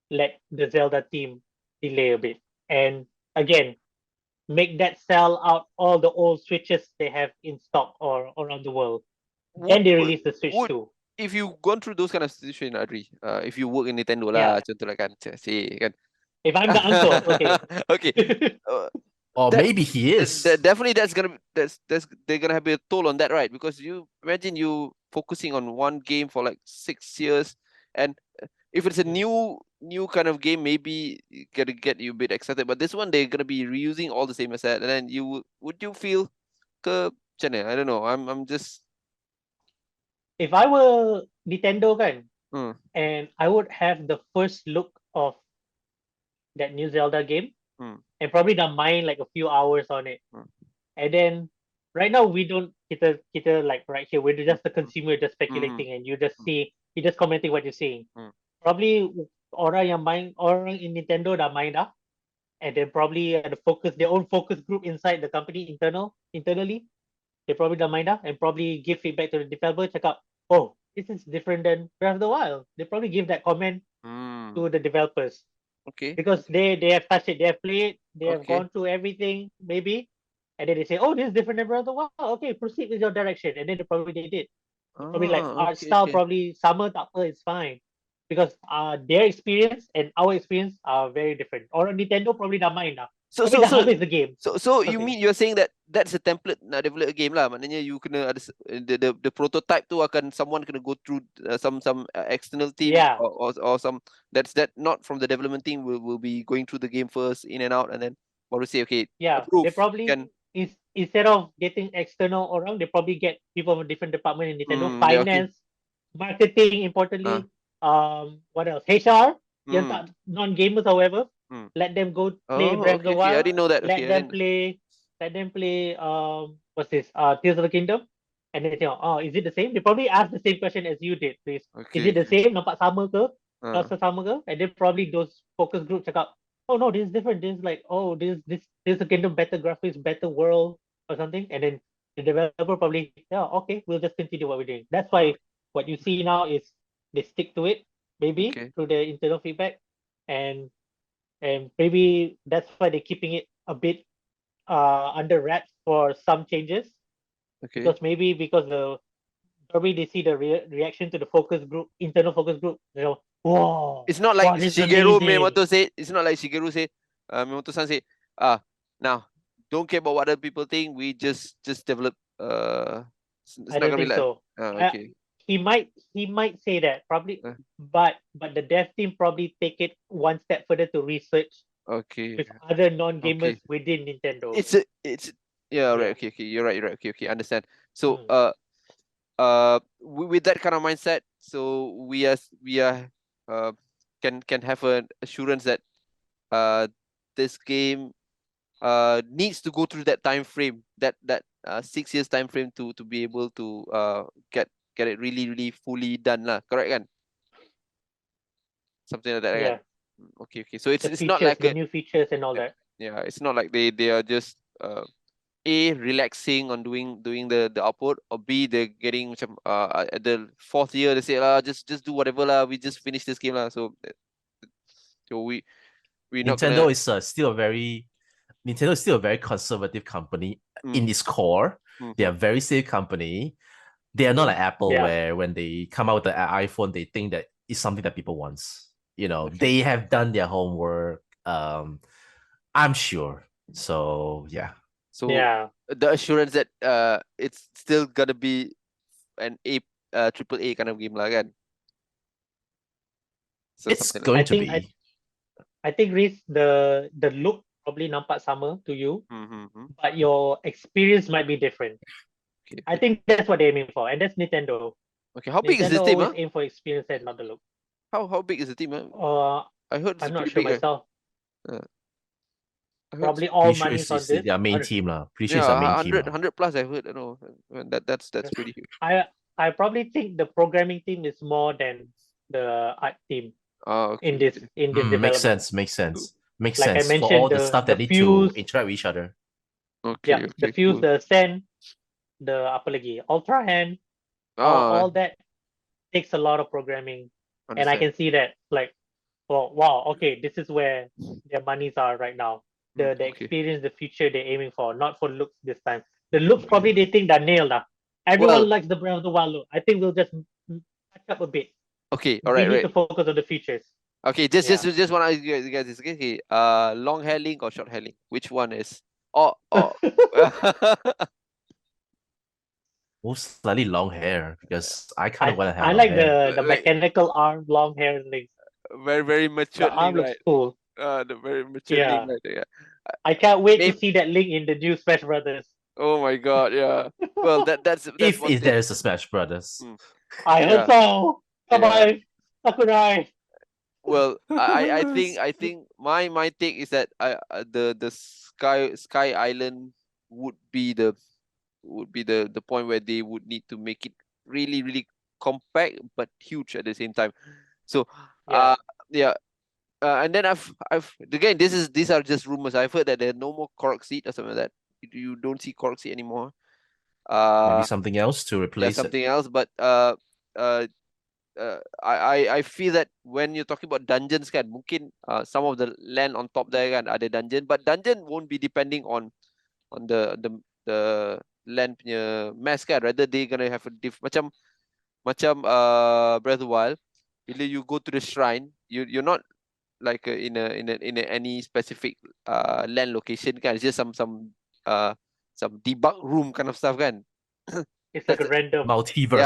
let the Zelda team delay a bit, and again make that sell out all the old Switches they have in stock or around the world. Then they release the Switch 2. If you gone through those kind of situation, Adri, if you work in Nintendo Yeah. lah, contoh lah kan, say kan. If I'm the uncle, okay. Okay. Or That- maybe he is. Definitely they're gonna have a toll on that, right? Because you imagine you focusing on one game for like 6 years, and if it's a new kind of game, maybe gonna get you a bit excited. But this one they're gonna be reusing all the same asset, and then would you feel macam mana? I don't know. I'm just If I were Nintendo kan, Hmm. and I would have the first look of that new Zelda game, Hmm. and probably not mind like a few hours on it, Hmm. and then right now we don't kita like right here we're just the consumer just speculating and you just see you just commenting what you're seeing. Probably orang in Nintendo dah main dah, and then probably their own focus group inside the company internally, they probably dah main dah and probably give feedback to the developer, check out, oh, this is different than Breath of the Wild. They probably give that comment to the developers Okay. because they have touched it, they have played, they have Okay. gone through everything maybe, and then they say, oh, this is different than Breath of the Wild. Okay, proceed with your direction, and then they did. Probably like art Okay, style, okay. probably summer takpe, it's fine. Because their experience and our experience are very different. Or Nintendo probably dah main dah. So Probably dah habis the game. So you Okay. mean you're saying that that's a template nak develop a game lah. Maknanya you kena ada the prototype tu akan someone kena go through some external team Yeah. or some that not from the development team will be going through the game first, in and out, and then what to say, okay, Yeah, approve. they probably instead of getting external orang, they probably get people from different department in Nintendo, Yeah, okay. finance, marketing, importantly, what else? HR, yang tak non-gamers, however, let them go play Breath of the okay. I Wild. didn't know that. Let Okay, them play what's this? Tears of the Kingdom. And then they say, oh, is it the same? They probably ask the same question as you did, please. Okay, Is it the same? Nampak sama ke? Uh. Rasa sama ke? And then probably those focus group cakap, oh no, this is different. This is like, oh, this is a Kingdom, better graphics, better world or something. And then the developer probably, yeah, okay, we'll just continue what we're doing. That's why what you see now is they stick to it, maybe Okay. through the internal feedback, and maybe that's why they're keeping it a bit under wraps for some changes. Okay. Because probably they see the reaction to the focus group, internal focus group, you know, whoa. It's not like this is Shigeru amazing. Miyamoto said. It's not like Shigeru said. Miyamoto-san said, now don't care about what other people think. We just develop. It's I not don't gonna be think like. so. Okay. He might say that probably, but the dev team probably take it one step further to research Okay. with other non-gamers Okay. within Nintendo. It's yeah, right. Okay. You're right. Okay. Understand. So with that kind of mindset, so we are can have an assurance that this game needs to go through that time frame, that 6 years time frame to be able to get it really fully done lah. Correct kan? Something like that. Yeah. Kan? Okay. So it's features, not like the new features and all that. Yeah, it's not like they are just relaxing on doing the output, or B, they're getting at the 4th year they say just do whatever lah, we just finish this game lah. So we Nintendo is still a very conservative company in its core. They are very safe company. They are not like Apple, where when they come out with the iPhone, they think that it's something that people want. You know, they have done their homework. I'm sure. So yeah. So the assurance that it's still gonna be an triple A kind of game lah kan. So it's going to be. I think Reese, the look probably nampak sama to you, but your experience might be different. Okay. I think that's what they're aiming for, and that's Nintendo. Okay, how big is this team? Always aim for experience and not the look. How big is the team? I heard I'm not sure big, myself. Probably all money on this. Their main team lah. Pretty sure it's their main 100 team. 100 plus. I heard. No, that's pretty huge. I probably think the programming team is more than the art team. Okay. In this development. Makes sense. Like I mentioned, for all the stuff that need to interact with each other. Okay. Yeah, the fuse, the send, the apa lagi, ultra hand, all that takes a lot of programming. Understand. And I can see that, like, oh wow, okay, this is where their monies are right now. The experience, the future they're aiming for, not for looks this time. The looks probably they think they're nailed. Everyone likes the Breath of the Wild look. I think we'll just catch up a bit. Okay, all right. We need to focus on the features. Okay, just want to ask you guys this. Okay, long hair Link or short hair Link? Which one is? Most slightly long hair, because I kind of want to have. I like the mechanical arm, long hair Link. Very mature. The arm looks cool. The very mature Link right there. I can't wait to see that Link in the new Smash Brothers. Oh my god, yeah. Well, that's if there's a Smash Brothers. I hope so. Come on, Sakurai. Well, I think my take is that the Sky Island would be the would be the point where they would need to make it really, really compact but huge at the same time. So Yeah. and then I've again, these are just rumors. I've heard that there are no more cork seat or something like that. You don't see cork seat anymore. Maybe something else to replace it. Something else. But I feel that when you're talking about dungeons kan, mungkin some of the land on top there kan ada dungeon, but dungeon won't be depending on the land punya mass kan. Rather they gonna have a macam Breath of the Wild. Bila you go to the shrine, you're not like in any specific land location kan. It's just some debug room kind of stuff kan. It's like a random multiverse.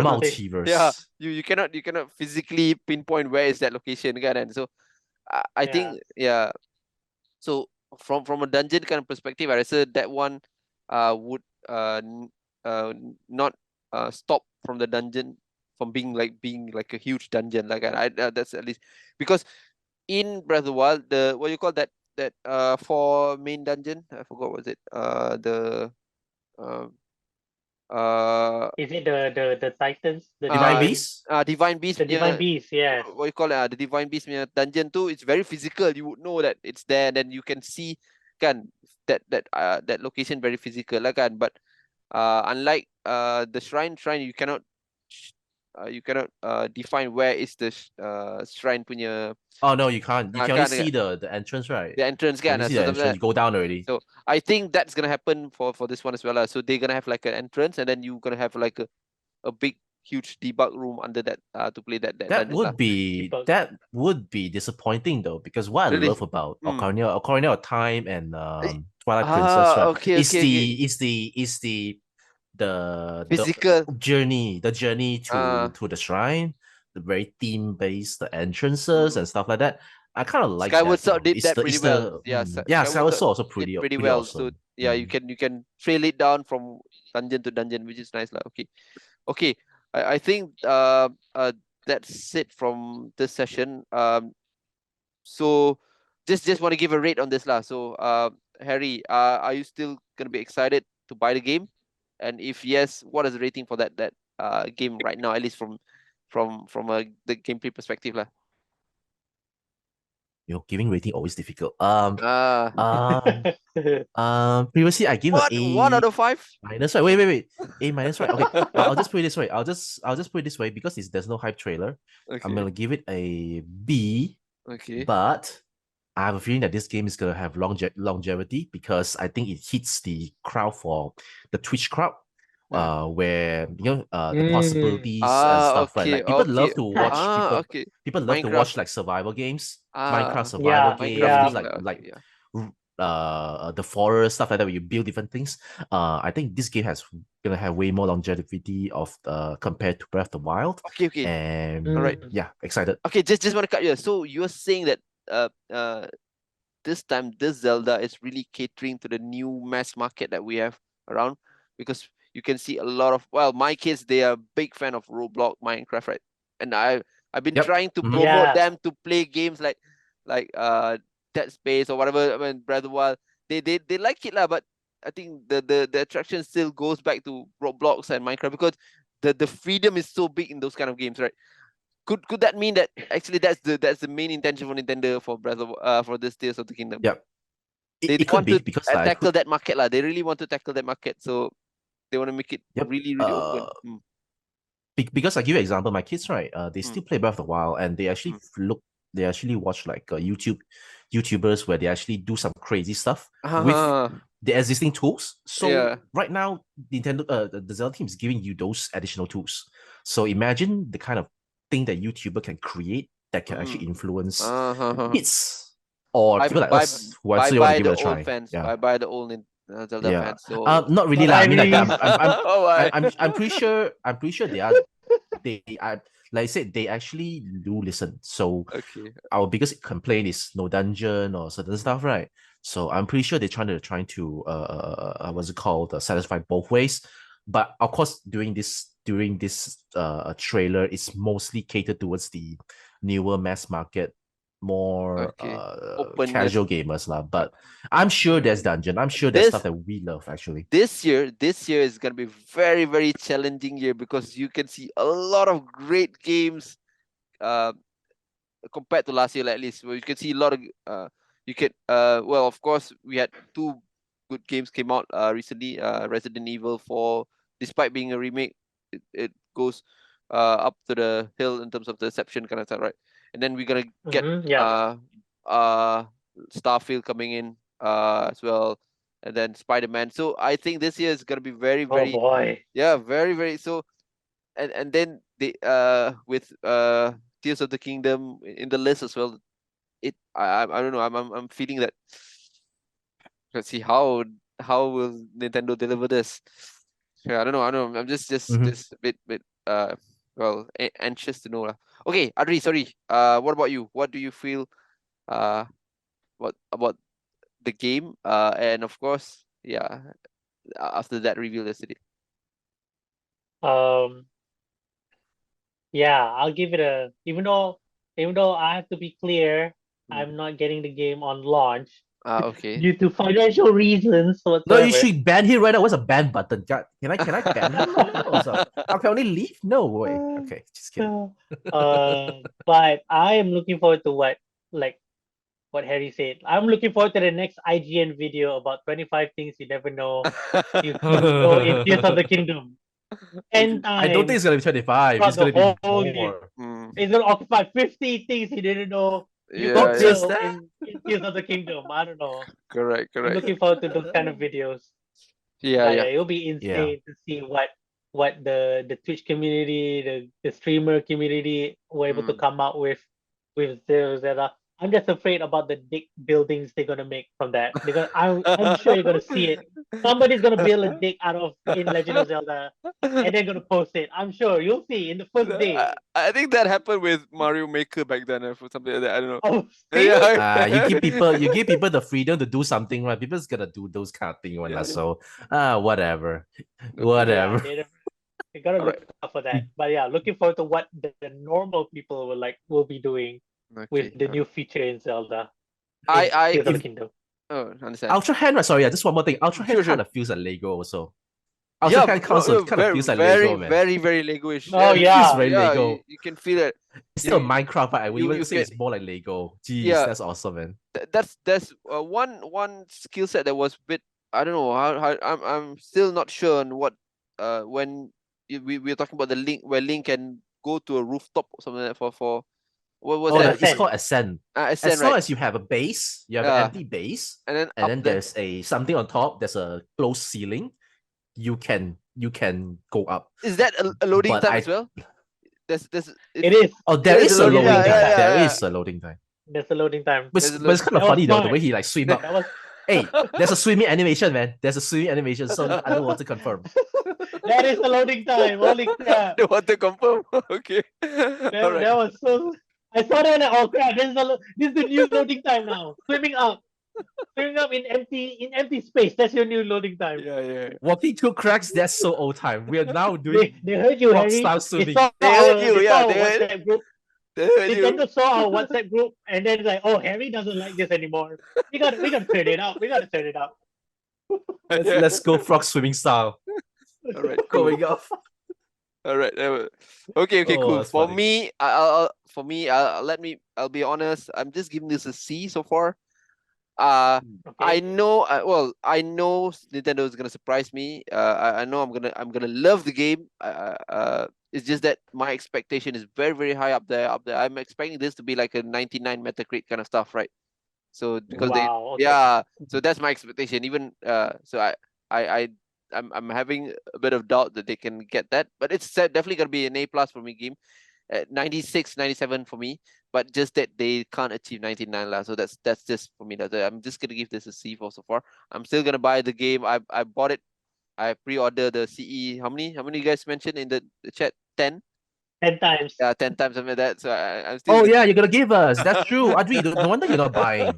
Multiverse. Yeah, you cannot physically pinpoint where is that location kan. And so I think so from a dungeon kind of perspective, I rasa that one would not stop from the dungeon from being like a huge dungeon like that's at least because in Breath of the Wild, the what you call that for main dungeon, I forgot what was it is it the Titans, the Divine Beast? Divine Beast. The Divine Beast, yeah. What you call it? The Divine Beast dungeon too. It's very physical. You would know that it's there, and then you can see kan that location very physical lah kan. But unlike the shrine, you cannot define where is the shrine punya. Oh no, you can't. You can only see the entrance, right? The entrance kan. You see the entrance, you go down already. So I think that's gonna happen for this one as well. So they're gonna have like an entrance, and then you're gonna have like a big huge debug room under that to play that that would be disappointing though, because what I love about Ocarina of Time and Twilight Princess, right, is the physical journey to the shrine, the very theme based entrances and stuff like that. I kind of like Skyward Sword that. did that pretty well. Skyward Sword also pretty well. Awesome. So you can trail it down from dungeon to dungeon, which is nice lah. Okay. I think that's it from this session. So just want to give a rate on this lah. So Harry, are you still gonna be excited to buy the game? And if yes, what is the rating for that game right now, at least from the gameplay perspective lah? Giving rating always difficult. Previously I gave A 1 out of 5 minus, right? Wait, A minus, right? Okay, I'll just put it this way. I'll just put it this way because there's no hype trailer. Okay. I'm gonna give it a B. Okay. But I have a feeling that this game is gonna have longevity because I think it hits the crowd for the Twitch crowd. Where the possibilities and stuff, right? Like people love to watch. People love to watch like survival games, Minecraft survival games, like the forest stuff like that, where you build different things. I think this game gonna have way more longevity of compared to Breath of the Wild. Okay. And all right, excited. Okay, just want to cut you. So you're saying that this time this Zelda is really catering to the new mass market that we have around, because you can see a lot of, my kids, they are a big fan of Roblox, Minecraft, right? And I've been trying to promote them to play games like Dead Space or whatever. I mean, Breath of the Wild. They like it lah, but I think the attraction still goes back to Roblox and Minecraft because the freedom is so big in those kind of games, right? Could that mean that actually that's the main intention for Nintendo for for this Tears of the Kingdom? Yeah, it could be because tackle that market lah. They really want to tackle that market, so they want to make it really open. Because I give you an example, my kids, right? They still play Breath of the Wild, and they actually they actually watch like YouTubers where they actually do some crazy stuff with the existing tools. So right now, Nintendo, the Zelda team is giving you those additional tools. So imagine the kind of thing that YouTuber can create that can actually influence kids or people like us who actually want to give it a try. Fans, by the old Zelda fans. So not really lah. I mean, like, I'm pretty sure they are. They are, like I said, they actually do listen. So our biggest complaint is no dungeon or certain stuff, right? So I'm pretty sure they're trying to what's it called, satisfy both ways. But of course, during this trailer, it's mostly catered towards the newer mass market more Okay. Openness. casual gamers lah. But I'm sure there's dungeon. I'm sure there's stuff that we love actually. This year is gonna be very, very challenging year because you can see a lot of great games compared to last year, at least. Where you can see a lot of well, of course, we had two good games came out recently. Resident Evil 4, despite being a remake, it goes up to the hill in terms of the reception kind of stuff, right? And then we're gonna get Starfield coming in as well, and then Spider-Man. So I think this year is gonna be very, very very, very so. And then they with Tears of the Kingdom in the list as well. I don't know. I'm feeling that. Let's see how will Nintendo deliver this. Yeah, I don't know. I'm just a bit well anxious to know lah. Okay, Adri, sorry. What about you? What do you feel? What about the game? And of course, yeah. After that review yesterday. Yeah, I'll give it a. Even though I have to be clear, I'm not getting the game on launch. Okay. Due to financial reasons whatsoever. No, you should ban him right now. What's a ban button? Can I ban him? I can only leave? No way. Okay, just kidding. But I am looking forward to what Harry said. I'm looking forward to the next IGN video about 25 things you never know you could know in Tears of the Kingdom. And I don't think it's gonna be 25. It's gonna be more. It's gonna occupy 50 things you didn't know. You got in Tears of the Kingdom. I don't know. Correct. I'm looking forward to those kind of videos. Yeah. It'll be insane to see what the Twitch community, the streamer community were able to come out with Zelda. I'm just afraid about the dick buildings they're gonna make from that. I'm sure you're gonna see it. Somebody's gonna build a dick in Legend of Zelda, and they're gonna post it. I'm sure you'll see in the first day. I think that happened with Mario Maker back then, or something like that. I don't know. Oh, you give people the freedom to do something, right? People's gonna do those kind of things, so whatever. Yeah, you gotta look out for that. But yeah, looking forward to what the normal people will be doing. With the new feature in Zelda. Tears of the Kingdom. Oh, understand. Ultra Hand, sorry, just one more thing. Ultra Hand kind of feels like Lego also. Ultra Hand kind of feels like Lego, man. Very, very Lego-ish. Oh, yeah. It feels very Lego. You can feel it. It's still Minecraft, but I would even say it's more like Lego. Jeez, that's awesome, man. That's one skill set that was a bit. I don't know how. I'm still not sure on what. When we were talking about the Link, where Link can go to a rooftop or something like that for. What was that? It's called Ascend. Ascend, as long as you have a base, you have an empty base, and then there's something on top. There's a closed ceiling. You can go up. Is that a loading time as well? It is. Oh, there is a loading time. There is a loading time. There's a loading time. But it's kind of funny though, the way he swim up. Hey, there's a swimming animation, man. There's a swimming animation, so I don't want to confirm. That is the loading time. Holy crap! Don't want to confirm. Okay. That was so. I saw that. Oh crap! This is the new loading time now. Swimming up in empty space. That's your new loading time. Yeah. Walking through cracks. That's so old time. We are now doing. They heard you, Harry. Style swimming. They heard you. Yeah. Nintendo saw our WhatsApp group and then like, oh, Harry doesn't like this anymore. We gotta turn it up. Let's go frog swimming style. All right, going off. All right. Okay, cool. For me, I'll be honest. I'm just giving this a C so far. I know. I know Nintendo is gonna surprise me. I know I'm gonna love the game. It's just that my expectation is very, very high up there. I'm expecting this to be like a 99 Metacritic kind of stuff, right? So because so that's my expectation. Even so I'm having a bit of doubt that they can get that, but it's definitely gonna be an A+ for me game. 96, 97 for me, but just that they can't achieve 99 lah. So that's just for me. I'm just gonna give this a C for so far. I'm still gonna buy the game. I bought it. I pre-ordered the CE. How many you guys mentioned in the chat? 10? 10 times. Yeah, 10 times, something like that. So I'm still. Oh yeah, you're gonna give us. That's true. Adri, no wonder you're not buying.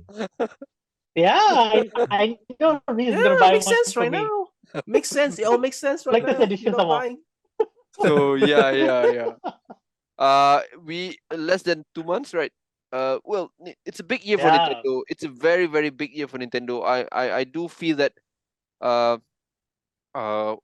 Yeah, I know Reez's gonna buy makes sense right now. Makes sense. It all makes sense right now. Like this edition buying. So yeah. We less than 2 months, right? well, it's a big year for Yeah. Nintendo. It's a very, very big year for Nintendo. I do feel that uh uh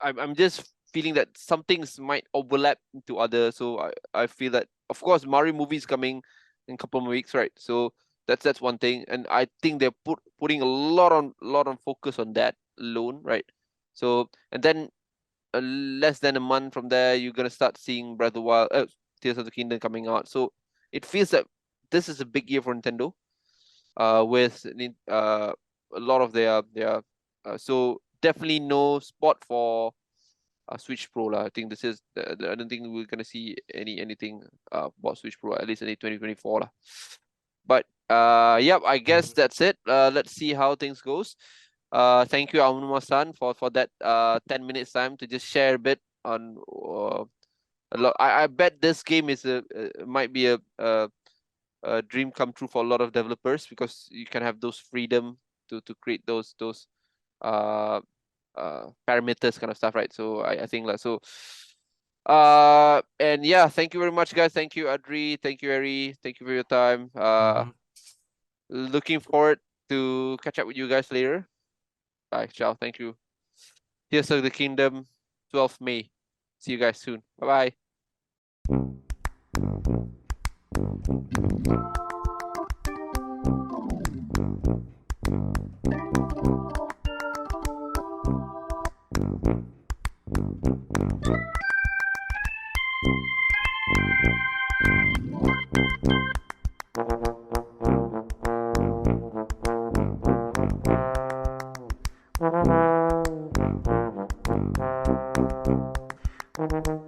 I'm just feeling that some things might overlap into other. So I feel that, of course, Mario movie is coming in a couple of weeks, right? So that's one thing, and I think they're putting a lot on focus on that alone, right? So, and then less than a month from there, you're gonna start seeing Breath of the Wild, Tears of the Kingdom coming out. So it feels that this is a big year for Nintendo. With a lot of their so definitely no spot for Switch Pro lah. I think this is I don't think we're gonna see anything about Switch Pro at least in 2024 lah. But yeah, I guess that's it. Let's see how things goes. Thank you, Amunuma-san, for that 10 minutes time to just share a bit on a lot. I bet this game is might be a dream come true for a lot of developers, because you can have those freedom to create those parameters kind of stuff, right? So I think like so. And yeah, thank you very much, guys. Thank you, Adri. Thank you, Ari. Thank you for your time. Looking forward to catch up with you guys later. Bye, ciao. Thank you. Tears of the Kingdom, 12th May. See you guys soon. Bye bye.